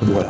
Voilà.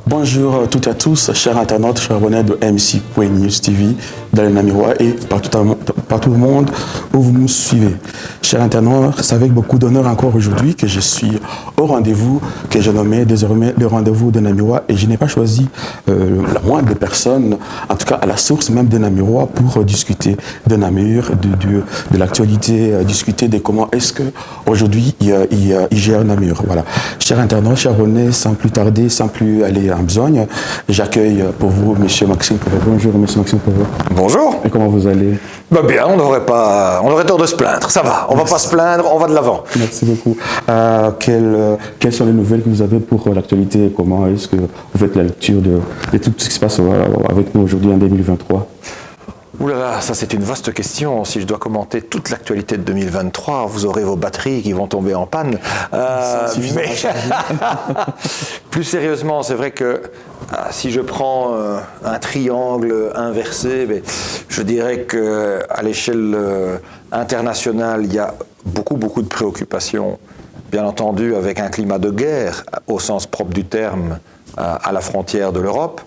Bonjour toutes et à tous, chers internautes, chers abonnés de MC.News TV, dans le Namirois et partout au monde où vous nous suivez. Chers internautes, c'est avec beaucoup d'honneur encore aujourd'hui que je suis au rendez-vous que j'ai nommé désormais le rendez-vous de Namirois et je n'ai pas choisi la moindre des personnes, en tout cas à la source même de Namirois, pour discuter de Namur, de l'actualité, discuter de comment est-ce qu'aujourd'hui il gère Namur. Voilà. Chers internautes, chers abonnés, sans plus tarder, sans plus aller en besogne, j'accueille pour vous M. Maxime Pouvot. Bonjour M. Maxime Pouvot. Bonjour. Et comment vous allez? Bah bien, on aurait tort de se plaindre, ça va, on va pas se plaindre, on va de l'avant. Merci beaucoup. Quelles sont les nouvelles que vous avez pour l'actualité? Comment est-ce que vous faites la lecture de tout ce qui se passe avec nous aujourd'hui en 2023? Ouh là là, ça c'est une vaste question. Si je dois commenter toute l'actualité de 2023, vous aurez vos batteries qui vont tomber en panne. Mais plus sérieusement, c'est vrai que si je prends un triangle inversé, je dirais qu'à l'échelle internationale, il y a beaucoup de préoccupations, bien entendu avec un climat de guerre au sens propre du terme à la frontière de l'Europe,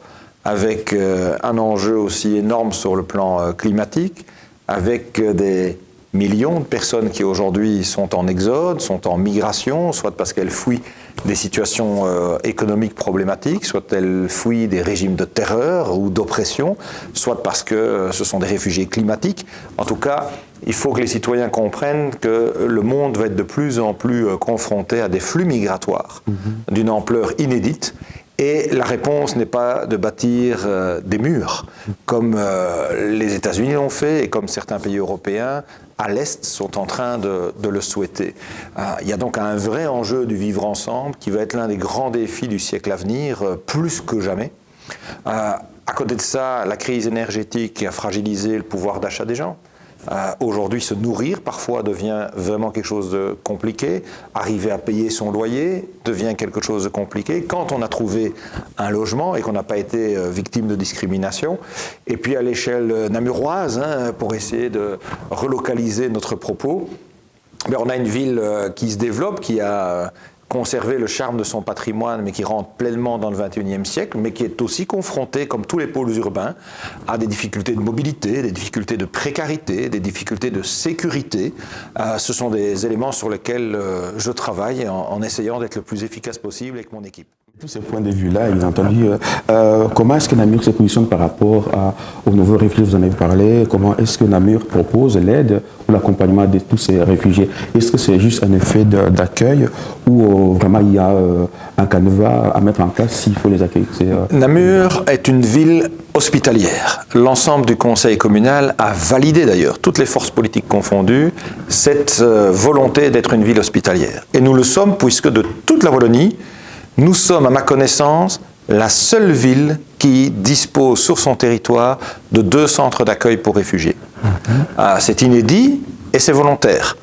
avec un enjeu aussi énorme sur le plan climatique, avec des millions de personnes qui aujourd'hui sont en exode, sont en migration, soit parce qu'elles fuient des situations économiques problématiques, soit elles fuient des régimes de terreur ou d'oppression, soit parce que ce sont des réfugiés climatiques. En tout cas, il faut que les citoyens comprennent que le monde va être de plus en plus confronté à des flux migratoires d'une ampleur inédite. Et la réponse n'est pas de bâtir des murs, comme les États-Unis l'ont fait et comme certains pays européens à l'Est sont en train de le souhaiter. Il y a donc un vrai enjeu du vivre ensemble qui va être l'un des grands défis du siècle à venir, plus que jamais. À côté de ça, la crise énergétique a fragilisé le pouvoir d'achat des gens. Aujourd'hui, se nourrir parfois devient vraiment quelque chose de compliqué. Arriver à payer son loyer devient quelque chose de compliqué. Quand on a trouvé un logement et qu'on n'a pas été victime de discrimination. Et puis à l'échelle namuroise, pour essayer de relocaliser notre propos, on a une ville qui se développe, qui a conserver le charme de son patrimoine, mais qui rentre pleinement dans le XXIe siècle, mais qui est aussi confronté, comme tous les pôles urbains, à des difficultés de mobilité, des difficultés de précarité, des difficultés de sécurité. Ce sont des éléments sur lesquels je travaille en essayant d'être le plus efficace possible avec mon équipe. Tous ces points de vue-là, bien entendu, comment est-ce que Namur se positionne par rapport aux nouveaux réfugiés? Vous en avez parlé. Comment est-ce que Namur propose l'aide ou l'accompagnement de tous ces réfugiés? Est-ce que c'est juste un effet d'accueil ou vraiment il y a un canevas à mettre en place s'il faut les accueillir? Namur est une ville hospitalière. L'ensemble du conseil communal a validé d'ailleurs, toutes les forces politiques confondues, cette volonté d'être une ville hospitalière. Et nous le sommes puisque de toute la Wallonie, nous sommes, à ma connaissance, la seule ville qui dispose sur son territoire de 2 centres d'accueil pour réfugiés. C'est inédit et c'est volontaire,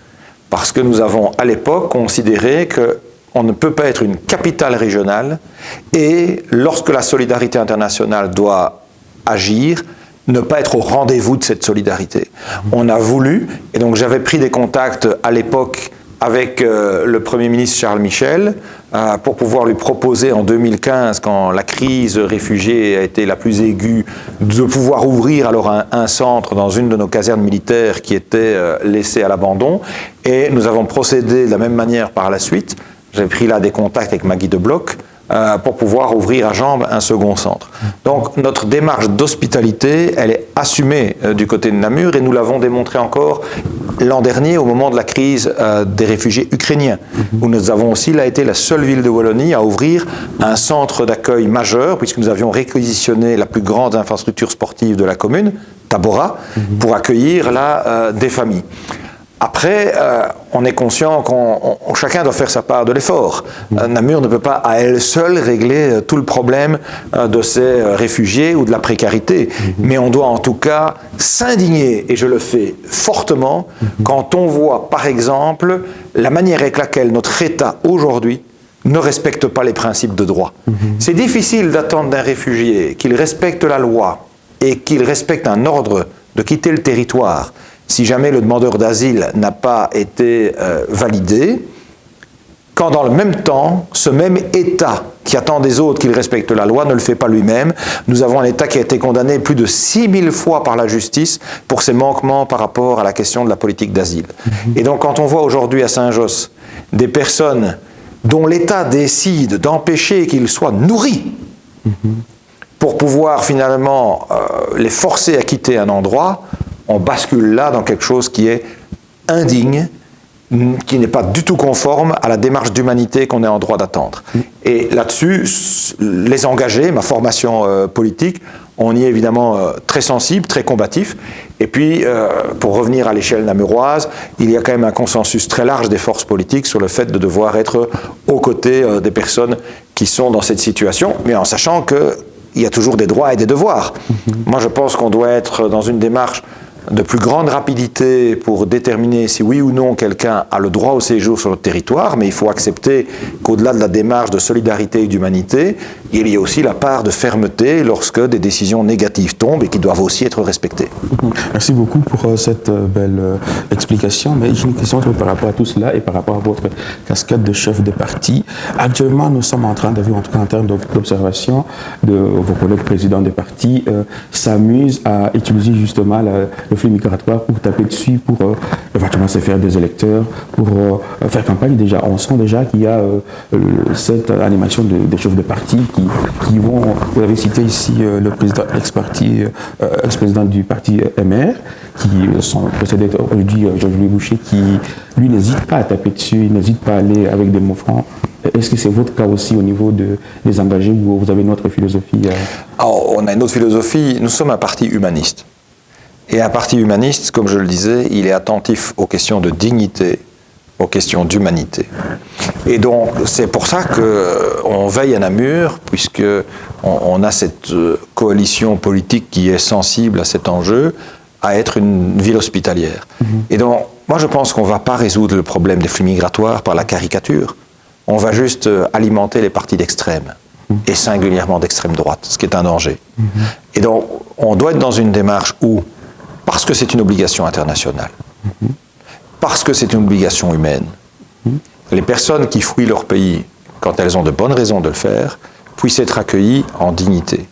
parce que nous avons à l'époque considéré qu'on ne peut pas être une capitale régionale et lorsque la solidarité internationale doit agir, ne pas être au rendez-vous de cette solidarité. On a voulu, et donc j'avais pris des contacts à l'époque avec le Premier ministre Charles Michel, pour pouvoir lui proposer en 2015, quand la crise réfugiée a été la plus aiguë, de pouvoir ouvrir alors un centre dans une de nos casernes militaires qui était laissée à l'abandon. Et nous avons procédé de la même manière par la suite. J'avais pris là des contacts avec Maggie de Bloch, pour pouvoir ouvrir à Jambes un second centre. Donc notre démarche d'hospitalité, elle est assumée du côté de Namur et nous l'avons démontré encore l'an dernier au moment de la crise des réfugiés ukrainiens, où nous avons aussi là été la seule ville de Wallonie à ouvrir un centre d'accueil majeur, puisque nous avions réquisitionné la plus grande infrastructure sportive de la commune, Tabora, pour accueillir là des familles. Après, on est conscient qu'on chacun doit faire sa part de l'effort. Namur ne peut pas à elle seule régler tout le problème de ces réfugiés ou de la précarité. Mais on doit en tout cas s'indigner, et je le fais fortement, quand on voit par exemple la manière avec laquelle notre État aujourd'hui ne respecte pas les principes de droit. C'est difficile d'attendre d'un réfugié qu'il respecte la loi et qu'il respecte un ordre de quitter le territoire si jamais le demandeur d'asile n'a pas été validé, quand dans le même temps, ce même État qui attend des autres qu'ils respectent la loi ne le fait pas lui-même. Nous avons un État qui a été condamné plus de 6000 fois par la justice pour ses manquements par rapport à la question de la politique d'asile. Et donc quand on voit aujourd'hui à Saint-Josse des personnes dont l'État décide d'empêcher qu'ils soient nourris pour pouvoir finalement les forcer à quitter un endroit, on bascule là dans quelque chose qui est indigne, qui n'est pas du tout conforme à la démarche d'humanité qu'on est en droit d'attendre. Et là-dessus, les engagés, ma formation politique, on y est évidemment très sensible, très combatif. Et puis, pour revenir à l'échelle namuroise, il y a quand même un consensus très large des forces politiques sur le fait de devoir être aux côtés des personnes qui sont dans cette situation, mais en sachant qu'il y a toujours des droits et des devoirs. Moi, je pense qu'on doit être dans une démarche de plus grande rapidité pour déterminer si oui ou non quelqu'un a le droit au séjour sur notre territoire, mais il faut accepter qu'au-delà de la démarche de solidarité et d'humanité, il y a aussi la part de fermeté lorsque des décisions négatives tombent et qui doivent aussi être respectées. Merci beaucoup pour cette belle explication, mais j'ai une question par rapport à tout cela et par rapport à votre casquette de chef de parti. Actuellement, nous sommes en train de voir, en tout cas en termes d'observation, de vos collègues présidents des partis s'amusent à utiliser justement le flux migratoire pour taper dessus, pour éventuellement se faire des électeurs, pour faire campagne. Déjà, on sent déjà qu'il y a cette animation des chefs de parti qui vont, vous avez cité ici le président ex-président du parti MR, qui sont précédés aujourd'hui Georges-Louis Boucher, qui lui n'hésite pas à taper dessus, il n'hésite pas à aller avec des mots francs. Est-ce que c'est votre cas aussi au niveau des engagés, ou vous avez une autre philosophie Alors, on a une autre philosophie, nous sommes un parti humaniste. Et un parti humaniste, comme je le disais, il est attentif aux questions de dignité, aux questions d'humanité. Et donc, c'est pour ça qu'on veille à Namur, puisqu'on a cette coalition politique qui est sensible à cet enjeu, à être une ville hospitalière. Et donc, moi je pense qu'on ne va pas résoudre le problème des flux migratoires par la caricature. On va juste alimenter les partis d'extrême, et singulièrement d'extrême droite, ce qui est un danger. Et donc, on doit être dans une démarche où, parce que c'est une obligation internationale, parce que c'est une obligation humaine, les personnes qui fuient leur pays, quand elles ont de bonnes raisons de le faire, puissent être accueillies en dignité.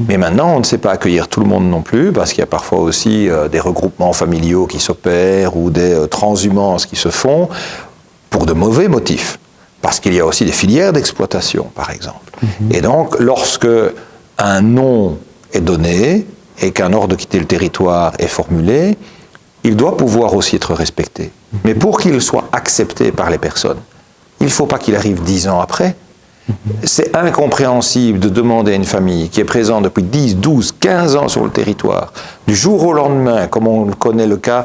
Mais maintenant, on ne sait pas accueillir tout le monde non plus, parce qu'il y a parfois aussi des regroupements familiaux qui s'opèrent ou des transhumances qui se font pour de mauvais motifs. Parce qu'il y a aussi des filières d'exploitation, par exemple. Et donc, lorsque un nom est donné et qu'un ordre de quitter le territoire est formulé, il doit pouvoir aussi être respecté. Mais pour qu'il soit accepté par les personnes, il ne faut pas qu'il arrive 10 ans après. C'est incompréhensible de demander à une famille qui est présente depuis 10, 12, 15 ans sur le territoire, du jour au lendemain, comme on connaît le cas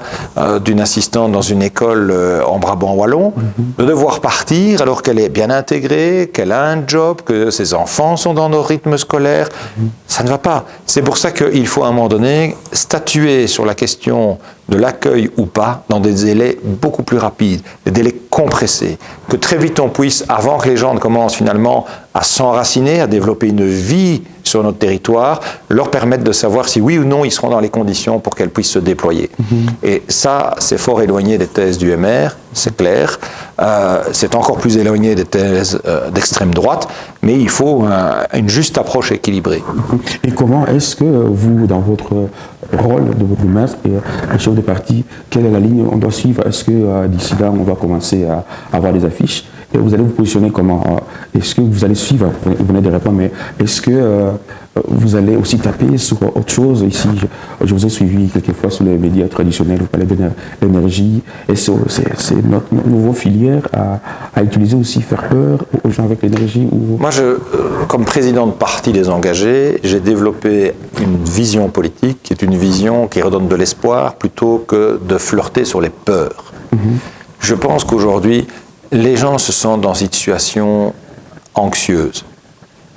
d'une assistante dans une école en Brabant wallon, de devoir partir alors qu'elle est bien intégrée, qu'elle a un job, que ses enfants sont dans nos rythmes scolaires. Ça ne va pas. C'est pour ça qu'il faut à un moment donné statuer sur la question de l'accueil ou pas dans des délais beaucoup plus rapides, des délais compressés, que très vite on puisse, avant que les gens ne commencent finalement à s'enraciner, à développer une vie sur notre territoire, leur permettre de savoir si oui ou non ils seront dans les conditions pour qu'elles puissent se déployer. Et ça, c'est fort éloigné des thèses du MR, c'est clair. C'est encore plus éloigné des thèses d'extrême droite, mais il faut une juste approche équilibrée. Et comment est-ce que vous, dans votre rôle de votre maître et le chef de parti, quelle est la ligne on doit suivre? Est-ce que d'ici là, on va commencer à avoir des affiches? Et vous allez vous positionner comment? Est-ce que vous allez suivre, vous venez de répondre, mais est-ce que vous allez aussi taper sur autre chose? Ici, je vous ai suivi quelquefois sur les médias traditionnels, vous parlez de l'énergie. Est-ce que c'est notre nouveau filière à utiliser aussi, faire peur aux gens avec l'énergie ou... Moi, comme président de parti des engagés, j'ai développé une vision politique qui est une vision qui redonne de l'espoir plutôt que de flirter sur les peurs. Je pense qu'aujourd'hui, les gens se sentent dans une situation anxieuse.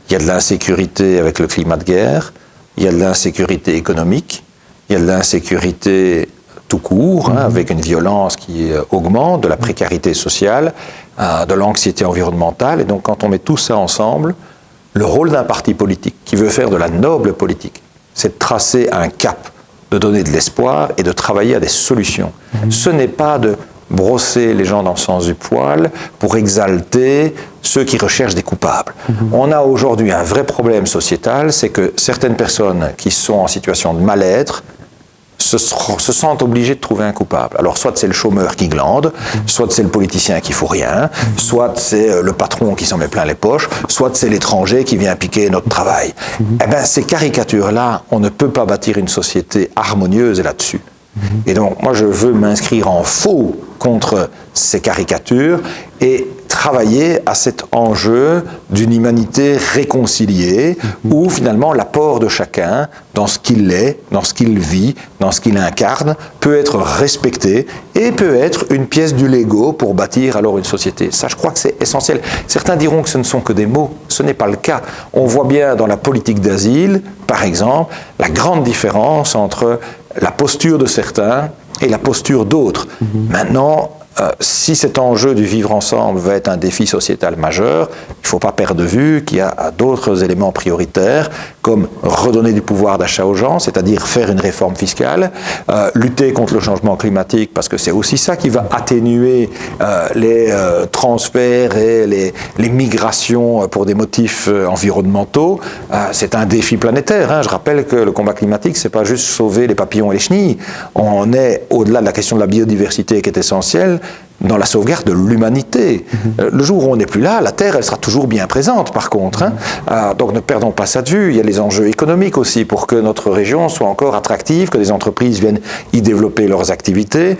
Il y a de l'insécurité avec le climat de guerre, il y a de l'insécurité économique, il y a de l'insécurité tout court, avec une violence qui augmente, de la précarité sociale, de l'anxiété environnementale. Et donc quand on met tout ça ensemble, le rôle d'un parti politique qui veut faire de la noble politique, c'est de tracer un cap, de donner de l'espoir et de travailler à des solutions. Ce n'est pas de brosser les gens dans le sens du poil pour exalter ceux qui recherchent des coupables. On a aujourd'hui un vrai problème sociétal, c'est que certaines personnes qui sont en situation de mal-être se sentent obligés de trouver un coupable. Alors soit c'est le chômeur qui glande, soit c'est le politicien qui fout rien, soit c'est le patron qui s'en met plein les poches, soit c'est l'étranger qui vient piquer notre travail. Eh bien, ces caricatures-là, on ne peut pas bâtir une société harmonieuse là-dessus. Et donc, moi, je veux m'inscrire en faux contre ces caricatures et travailler à cet enjeu d'une humanité réconciliée où finalement l'apport de chacun dans ce qu'il est, dans ce qu'il vit, dans ce qu'il incarne peut être respecté et peut être une pièce du Lego pour bâtir alors une société. Ça, je crois que c'est essentiel. Certains diront que ce ne sont que des mots. Ce n'est pas le cas. On voit bien dans la politique d'asile, par exemple, la grande différence entre la posture de certains et la posture d'autres. Maintenant, si cet enjeu du vivre ensemble va être un défi sociétal majeur, il ne faut pas perdre de vue qu'il y a d'autres éléments prioritaires, comme redonner du pouvoir d'achat aux gens, c'est-à-dire faire une réforme fiscale, lutter contre le changement climatique, parce que c'est aussi ça qui va atténuer les transferts et les migrations pour des motifs environnementaux. C'est un défi planétaire, hein. Je rappelle que le combat climatique, c'est pas juste sauver les papillons et les chenilles. On est au-delà de la question de la biodiversité qui est essentielle, dans la sauvegarde de l'humanité. Le jour où on n'est plus là, la Terre, elle sera toujours bien présente, par contre. Hein. Donc ne perdons pas ça de vue. Il y a les enjeux économiques aussi, pour que notre région soit encore attractive, que des entreprises viennent y développer leurs activités,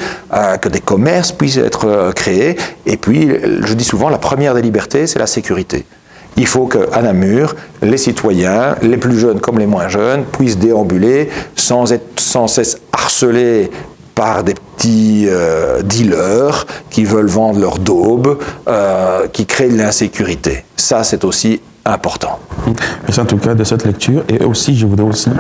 que des commerces puissent être créés. Et puis, je dis souvent, la première des libertés, c'est la sécurité. Il faut qu'à Namur, les citoyens, les plus jeunes comme les moins jeunes, puissent déambuler sans être sans cesse harcelés par des petits dealers qui veulent vendre leur daube, qui créent de l'insécurité. Ça, c'est aussi important. Merci en tout cas de cette lecture. Et aussi, je voudrais aussi,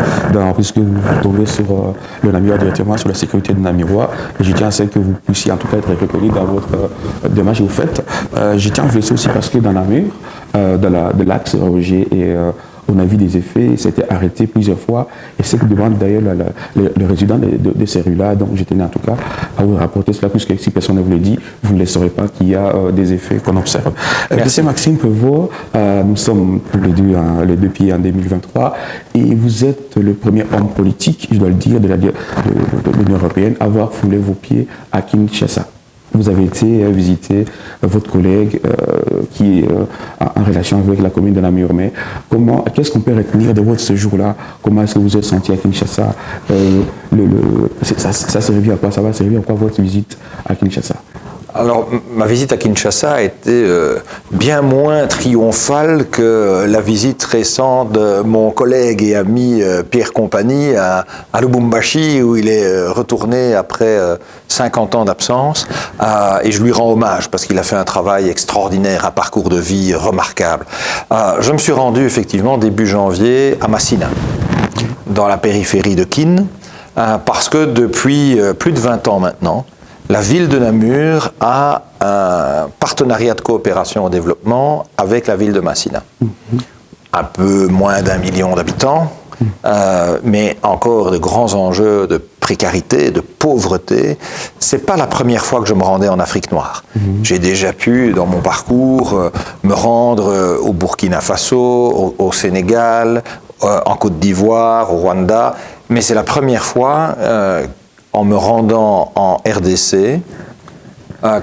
puisque vous vous tombez sur le Namirois directement, sur la sécurité de Namirois, je tiens à ce que vous puissiez en tout cas être reconnu dans votre démarche que vous faites. Je tiens à vous laisser aussi parce que dans Namur, de l'axe Roger et on a vu des effets, c'était arrêté plusieurs fois, et ce que demande d'ailleurs le résident de ces rues-là, donc je tenais en tout cas à vous rapporter cela, puisque si personne ne vous le dit, vous ne le saurez pas qu'il y a des effets qu'on observe. Monsieur Maxime Pevot, nous sommes les deux pieds en 2023, et vous êtes le premier homme politique, je dois le dire, de l'Union européenne, à avoir foulé vos pieds à Kinshasa. Vous avez été visiter votre collègue qui est en relation avec la commune de Namur. Mais qu'est-ce qu'on peut retenir de votre séjour-là? Comment est-ce que vous êtes senti à Kinshasa? Ça servir à quoi? Ça va servir à quoi votre visite à Kinshasa? Alors, ma visite à Kinshasa a été bien moins triomphale que la visite récente de mon collègue et ami Pierre Compagnie à Lubumbashi, où il est retourné après 50 ans d'absence. Et je lui rends hommage parce qu'il a fait un travail extraordinaire, un parcours de vie remarquable. Je me suis rendu effectivement début janvier à Massina, dans la périphérie de Kin, parce que depuis plus de 20 ans maintenant, la ville de Namur a un partenariat de coopération au développement avec la ville de Massina. Un peu moins d'1 million d'habitants, mais encore de grands enjeux de précarité, de pauvreté. C'est pas la première fois que je me rendais en Afrique noire. J'ai déjà pu, dans mon parcours, me rendre au Burkina Faso, au Sénégal, en Côte d'Ivoire, au Rwanda, mais c'est la première fois en me rendant en RDC,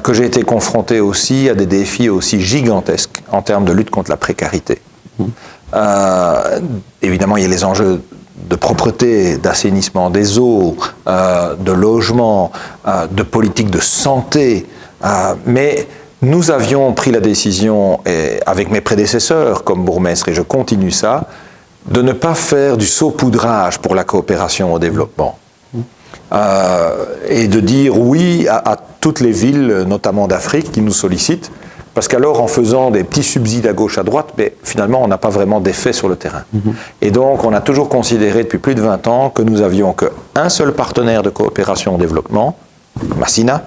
que j'ai été confronté aussi à des défis aussi gigantesques en termes de lutte contre la précarité. Évidemment, il y a les enjeux de propreté, d'assainissement des eaux, de logement, de politique de santé, mais nous avions pris la décision, avec mes prédécesseurs comme bourgmestre, et je continue ça, de ne pas faire du saupoudrage pour la coopération au développement. Et de dire oui à toutes les villes, notamment d'Afrique, qui nous sollicitent, parce qu'alors en faisant des petits subsides à gauche, à droite, mais finalement on n'a pas vraiment d'effet sur le terrain. Et donc on a toujours considéré depuis plus de 20 ans que nous avions qu'un seul partenaire de coopération au développement, Massina,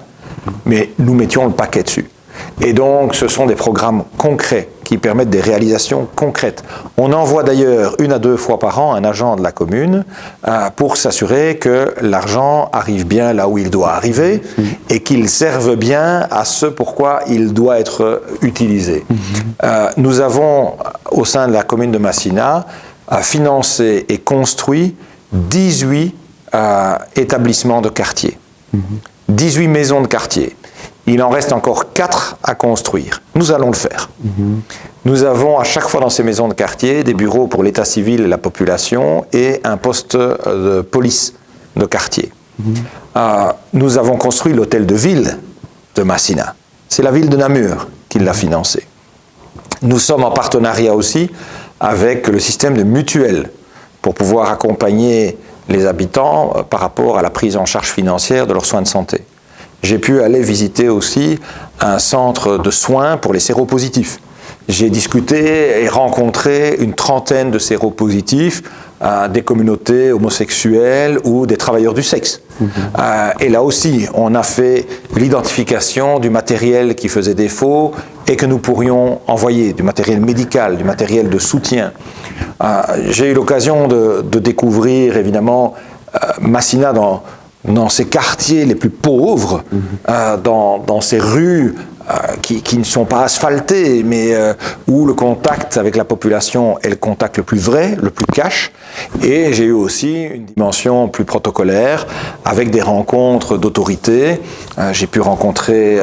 mais nous mettions le paquet dessus. Et donc ce sont des programmes concrets qui permettent des réalisations concrètes. On envoie d'ailleurs 1 à 2 fois par an un agent de la commune pour s'assurer que l'argent arrive bien là où il doit arriver et qu'il serve bien à ce pourquoi il doit être utilisé. Nous avons, au sein de la commune de Massina, financé et construit 18 établissements de quartier, 18 maisons de quartier. Il en reste encore 4 à construire. Nous allons le faire. Nous avons à chaque fois dans ces maisons de quartier des bureaux pour l'état civil et la population et un poste de police de quartier. Nous avons construit l'hôtel de ville de Massina. C'est la ville de Namur qui l'a financé. Nous sommes en partenariat aussi avec le système de mutuelles pour pouvoir accompagner les habitants par rapport à la prise en charge financière de leurs soins de santé. J'ai pu aller visiter aussi un centre de soins pour les séropositifs. J'ai discuté et rencontré une trentaine de séropositifs, des communautés homosexuelles ou des travailleurs du sexe. Et là aussi, on a fait l'identification du matériel qui faisait défaut et que nous pourrions envoyer, du matériel médical, du matériel de soutien. J'ai eu l'occasion de découvrir évidemment Massina dans ces quartiers les plus pauvres, dans ces rues qui ne sont pas asphaltées, mais où le contact avec la population est le contact le plus vrai, le plus cash. Et j'ai eu aussi une dimension plus protocolaire, avec des rencontres d'autorités. J'ai pu rencontrer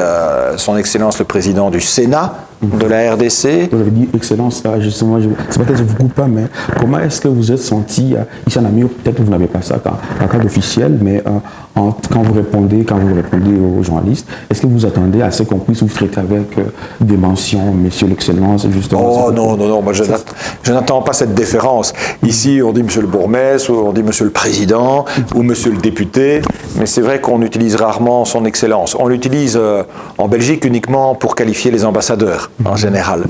son Excellence le Président du Sénat, de la RDC. Vous avez dit Excellence, justement, c'est peut-être que je ne vous coupe pas, mais comment est-ce que vous êtes senti ici à Namur? Peut-être que vous n'avez pas ça en cadre officiel, mais quand vous répondez aux journalistes, est-ce que vous attendez à ce qu'on puisse vous traiter avec des mentions, Monsieur l'Excellence, justement? Oh non, moi je n'attends pas cette déférence. Ici, on dit Monsieur le bourgmestre, ou on dit Monsieur le Président, ou Monsieur le député, mais c'est vrai qu'on utilise rarement son Excellence. On l'utilise en Belgique uniquement pour qualifier les ambassadeurs. En général.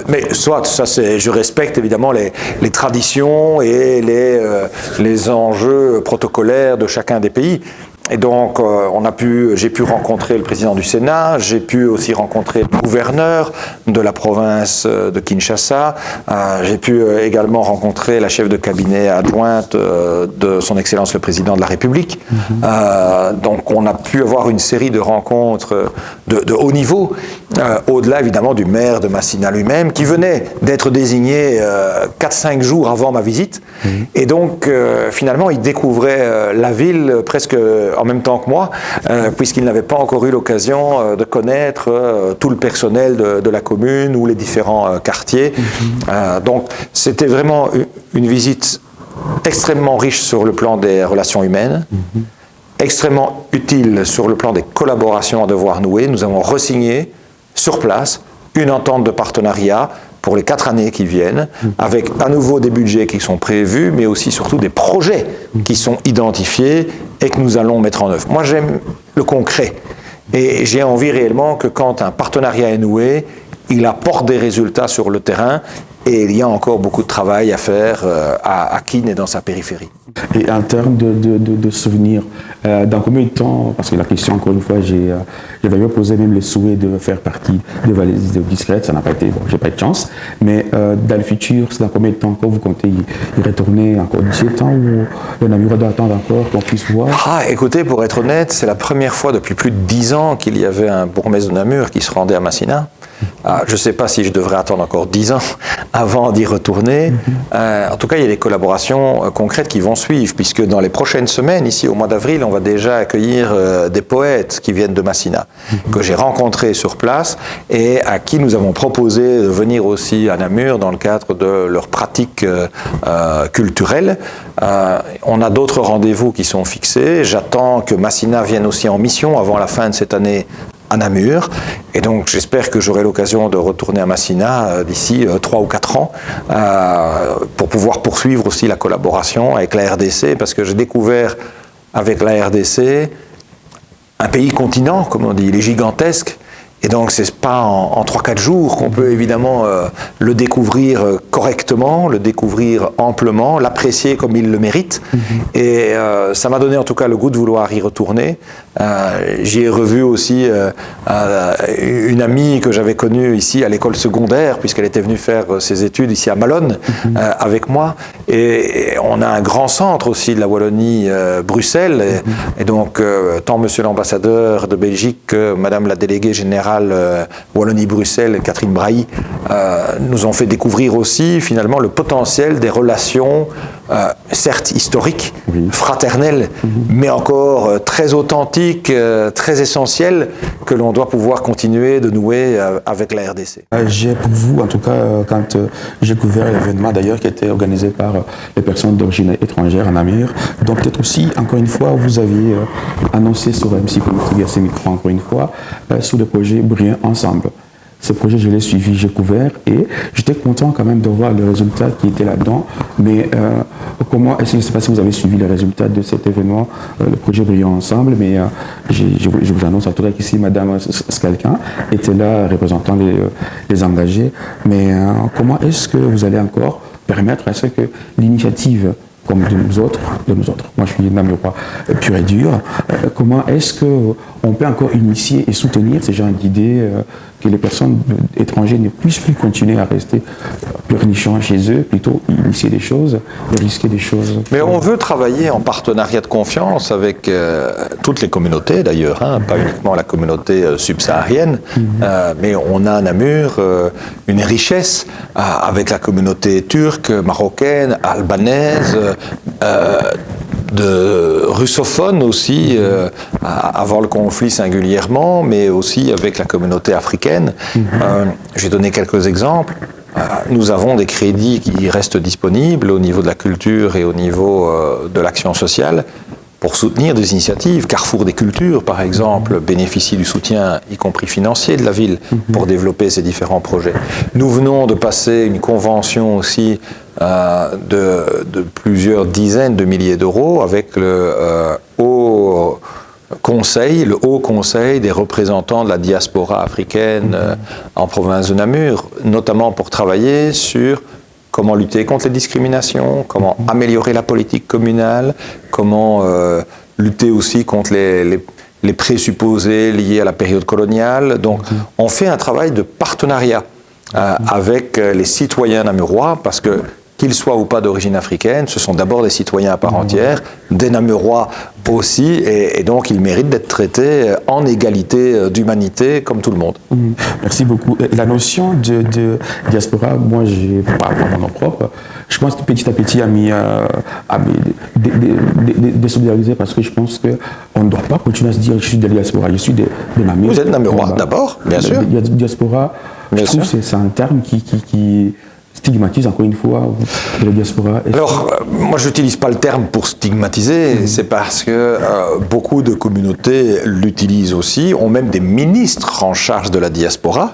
Mais soit, ça c'est, je respecte évidemment les traditions et les enjeux protocolaires de chacun des pays. Et donc, j'ai pu rencontrer le président du Sénat, j'ai pu aussi rencontrer le gouverneur de la province de Kinshasa, j'ai pu également rencontrer la chef de cabinet adjointe de son Excellence le Président de la République. Donc, on a pu avoir une série de rencontres de haut niveau, au-delà évidemment du maire de Massina lui-même, qui venait d'être désigné 4-5 jours avant ma visite. Et donc, finalement, il découvrait la ville presque en même temps que moi, puisqu'il n'avait pas encore eu l'occasion de connaître tout le personnel de la commune ou les différents quartiers. Donc c'était vraiment une visite extrêmement riche sur le plan des relations humaines, extrêmement utile sur le plan des collaborations à devoir nouer. Nous avons re-signé sur place une entente de partenariat pour les 4 années qui viennent, avec à nouveau des budgets qui sont prévus, mais aussi surtout des projets qui sont identifiés et que nous allons mettre en œuvre. Moi, j'aime le concret. Et j'ai envie réellement que quand un partenariat est noué, il apporte des résultats sur le terrain. Et il y a encore beaucoup de travail à faire à Keene et dans sa périphérie. Et en termes de souvenirs, dans combien de temps, parce que la question, encore une fois, j'avais posé même le souhait de faire partie des valises discrètes, ça n'a pas été, bon, j'ai pas eu de chance, mais dans le futur, c'est dans combien de temps que vous comptez y retourner, encore 17 ans, ou le Namur doit attendre encore qu'on puisse voir? Écoutez, pour être honnête, c'est la première fois depuis plus de 10 ans qu'il y avait un bourgmestre de Namur qui se rendait à Massina. Je ne sais pas si je devrais attendre encore 10 ans avant d'y retourner. En tout cas, il y a des collaborations concrètes qui vont suivre, puisque dans les prochaines semaines, ici au mois d'avril, on va déjà accueillir des poètes qui viennent de Massina, que j'ai rencontrés sur place et à qui nous avons proposé de venir aussi à Namur dans le cadre de leurs pratiques culturelles. On a d'autres rendez-vous qui sont fixés. J'attends que Massina vienne aussi en mission avant la fin de cette année à Namur, et donc j'espère que j'aurai l'occasion de retourner à Massina d'ici 3 ou 4 ans pour pouvoir poursuivre aussi la collaboration avec la RDC, parce que j'ai découvert avec la RDC un pays continent, comme on dit, il est gigantesque, Et donc, c'est pas en 3-4 jours qu'on peut évidemment le découvrir correctement, le découvrir amplement, l'apprécier comme il le mérite. Et ça m'a donné en tout cas le goût de vouloir y retourner. J'y ai revu aussi une amie que j'avais connue ici à l'école secondaire, puisqu'elle était venue faire ses études ici à Malone avec moi. Et on a un grand centre aussi de la Wallonie, Bruxelles. Et donc, tant monsieur l'ambassadeur de Belgique que madame la déléguée générale Wallonie-Bruxelles, Catherine Brailly, nous ont fait découvrir aussi finalement le potentiel des relations, certes historiques, fraternelles, mais encore très authentiques, très essentielles, que l'on doit pouvoir continuer de nouer avec la RDC. J'ai pour vous, en tout cas, quand j'ai couvert l'événement d'ailleurs qui était organisé par les personnes d'origine étrangère en Amérique, donc peut-être aussi, encore une fois, vous aviez annoncé sur MC Politique à ces micros, encore une fois, sur le projet Briller ensemble. Ce projet, je l'ai suivi, j'ai couvert et j'étais content quand même de voir le résultat qui était là-dedans. Mais comment, est-ce que je ne sais pas si vous avez suivi les résultats de cet événement, le projet Brillant Ensemble, mais je vous annonce en tout cas qu'ici, Madame Skalkin était là représentant les engagés. Mais comment est-ce que vous allez encore permettre à ce que l'initiative comme de nous autres, moi je suis namurois pur et dur, comment est-ce qu'on peut encore initier et soutenir ces gens d'idées, que les personnes étrangères ne puissent plus continuer à rester pleurnichant chez eux, plutôt initier des choses et risquer des choses. Mais on veut travailler en partenariat de confiance avec toutes les communautés d'ailleurs, pas uniquement la communauté subsaharienne, mais on a à Namur une richesse avec la communauté turque, marocaine, albanaise, de russophones aussi, avant le conflit singulièrement, mais aussi avec la communauté africaine. Je vais donner quelques exemples. Nous avons des crédits qui restent disponibles au niveau de la culture et au niveau de l'action sociale pour soutenir des initiatives. Carrefour des cultures, par exemple, bénéficie du soutien, y compris financier, de la ville pour développer ces différents projets. Nous venons de passer une convention aussi de plusieurs dizaines de milliers d'euros avec le Haut Conseil des représentants de la diaspora africaine en province de Namur, notamment pour travailler sur comment lutter contre les discriminations, comment améliorer la politique communale, comment lutter aussi contre les présupposés liés à la période coloniale. Donc, on fait un travail de partenariat avec les citoyens namurois, parce que qu'ils soient ou pas d'origine africaine, ce sont d'abord des citoyens à part entière, des Namurois aussi, et donc ils méritent d'être traités en égalité d'humanité comme tout le monde. Merci beaucoup. La notion de diaspora, moi, j'ai pas mon nom propre. Je pense que petit à petit à désolidariser, parce que je pense qu'on ne doit pas continuer à se dire je suis de la diaspora, je suis de Namur. Vous êtes Namurois d'abord, bien sûr. Diaspora, je trouve que c'est un terme qui stigmatise encore une fois de la diaspora. Alors, moi je n'utilise pas le terme pour stigmatiser, c'est parce que beaucoup de communautés l'utilisent aussi, ont même des ministres en charge de la diaspora,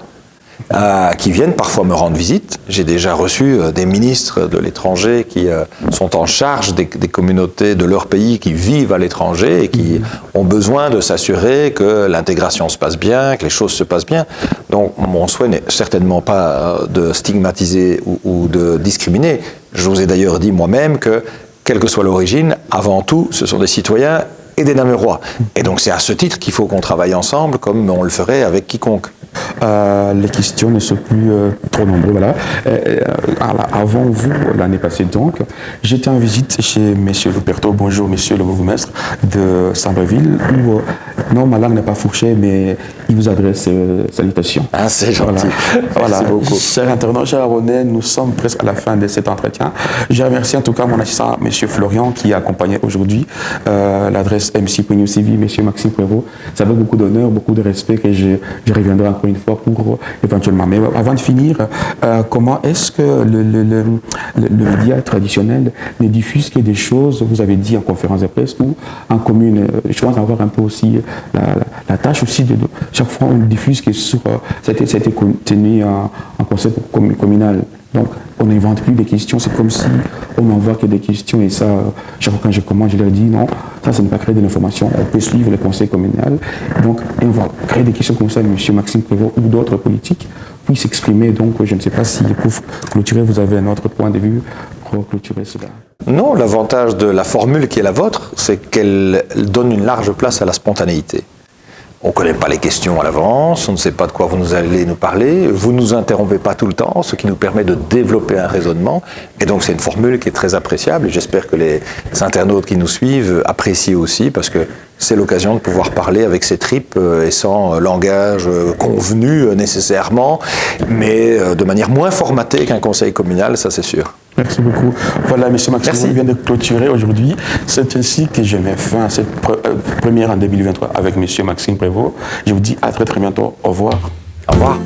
qui viennent parfois me rendre visite. J'ai déjà reçu des ministres de l'étranger qui sont en charge des communautés de leur pays qui vivent à l'étranger et qui ont besoin de s'assurer que l'intégration se passe bien, que les choses se passent bien. Donc mon souhait n'est certainement pas de stigmatiser ou de discriminer. Je vous ai d'ailleurs dit moi-même que, quelle que soit l'origine, avant tout, ce sont des citoyens et des Namurois. Et donc c'est à ce titre qu'il faut qu'on travaille ensemble comme on le ferait avec quiconque. Les questions ne sont plus trop nombreuses. Voilà. Avant vous, l'année passée donc, j'étais en visite chez M. Luperto, bonjour monsieur le bourgmestre de Sambreville, où, non, ma langue n'est pas fourchée, mais il vous adresse salutations. Ah, c'est gentil. Voilà. Merci beaucoup. Chers internautes, chers abonnés, nous sommes presque à la fin de cet entretien. Je remercie en tout cas mon assistant, M. Florian, qui a accompagné aujourd'hui l'adresse MC.TV, M. Maxime Prévost. Ça fait beaucoup d'honneur, beaucoup de respect, que je reviendrai encore une fois pour éventuellement. Mais avant de finir, comment est-ce que le média traditionnel ne diffuse que des choses, vous avez dit en conférence de presse ou en commune? Je pense avoir un peu aussi la tâche aussi de chaque fois on diffuse que sur c'était contenu en conseil communal. Donc, on n'invente plus des questions. C'est comme si on m'envoie que des questions et ça, chaque fois quand je commence, je leur dis non, ça ne va pas créer de l'information. On peut suivre le conseil communal. Donc, et on va créer des questions comme ça. M. Maxime Prévost ou d'autres politiques puissent s'exprimer. Donc, je ne sais pas si pour clôturer, vous avez un autre point de vue pour clôturer cela. Non, l'avantage de la formule qui est la vôtre, c'est qu'elle donne une large place à la spontanéité. On ne connaît pas les questions à l'avance, on ne sait pas de quoi vous allez nous parler, vous ne nous interrompez pas tout le temps, ce qui nous permet de développer un raisonnement. Et donc c'est une formule qui est très appréciable et j'espère que les internautes qui nous suivent apprécient aussi parce que c'est l'occasion de pouvoir parler avec ses tripes et sans langage convenu nécessairement, mais de manière moins formatée qu'un conseil communal, ça c'est sûr. Merci beaucoup. Voilà, M. Maxime vient de clôturer aujourd'hui. C'est ainsi que je mets fin à cette première en 2023 avec M. Maxime Prévost. Je vous dis à très très bientôt. Au revoir. Au revoir.